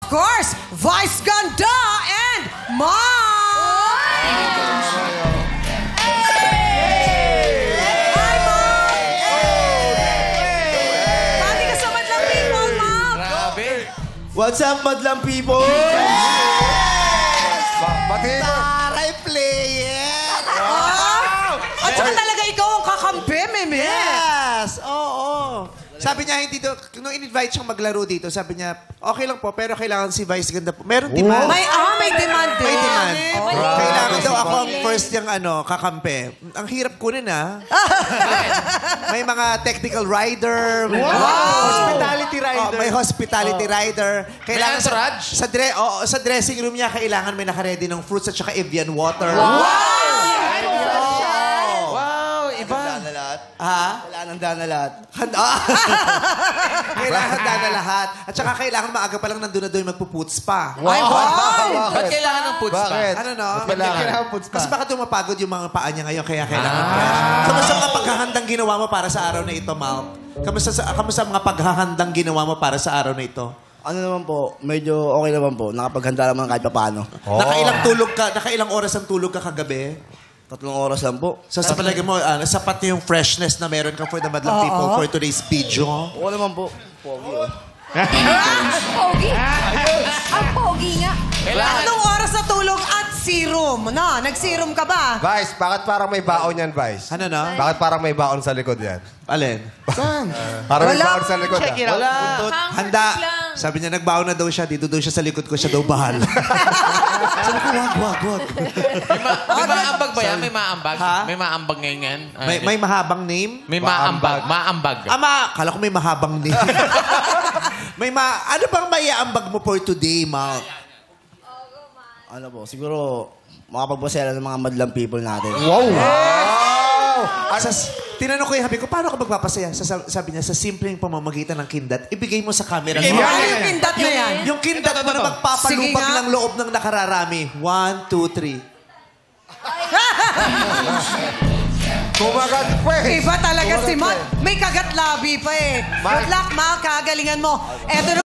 course, Vice Ganda and Mom! Hi, Mom! Pati ka sa Madlang People, Mom! Grabe. What's up, Madlang People? Pati Taray player! At saka talaga ikaw ang kakampi, Meme. Yes! Oo. Sabi niya, hindi to, nung in-invite siyang maglaro dito, sabi niya, okay lang po, pero kailangan si Vice Ganda po. Meron demand. May demand din. May demand. Oh. Kailangan daw ako ang first yung kakampi. Ang hirap kunin, ha? May mga technical rider. May Hospitality rider. may hospitality rider. Kailangan entourage? sa dressing room niya, kailangan may nakaredy ng fruits at saka Evian water. Wow, iba. Ha? Kailangan handa na lahat. Kailangan handa na lahat. At saka kailangan maaga pa lang nandun na doon magpuputs pa. Ay, wow! Ba't kailangan ng puts pa? Bakit? Ano no? Kailangan puts pa. Kasi baka dumapagod yung mga paa niya ngayon, kaya kailangan fresh. Kamusta mga paghahandang ginawa mo para sa araw na ito, Mal? Kamusta mga paghahandang ginawa mo para sa araw na ito? Ano naman po, medyo okay naman po. Nakapaghanda naman kahit paano. Nakailang oras ang tulog ka kagabi? 3 oras lang po. So sa palagi mo, sapat na yung freshness na meron ka for the Madlang People for today's video? Oo naman po. Pogi, oh. Pogi. Ang pogi nga. Anong oras na tulog at serum? No, nag-serum ka ba? Vice, bakit parang may baon yan, Vice? Ano na? Bakit parang may baon sa likod yan? Alin? Parang may Wala. baon sa likod, Check it out. Wala. Comfort Handa. lang. Sabi niya, nagbaon na daw siya. Dito daw siya sa likod ko. Siya daw bahal. Sabi ko, wag. May maambag ba yan? May maambag? Ha? May maambag ngayon yan? May mahabang name? May maambag. Maambag. Kala ko may mahabang name. Ano bang maiaambag mo for today, Mal? Ano po, siguro makapagbasela ng mga Madlang People natin. Wow! Tinanong ko yung habi ko, paano ka magpapasaya? Sabi niya, sa simpleng pamamagitan ng kindat, ibigay mo sa camera. Ano yung pindat na yan? Yung kindat mo na magpapalubag Sige nga. ng loob ng nakararami. 1, 2, 3. Kumagat pa eh! Iba talaga si Matt. May kagat labi pa eh. Good luck, Mal. Kagalingan mo. Eto na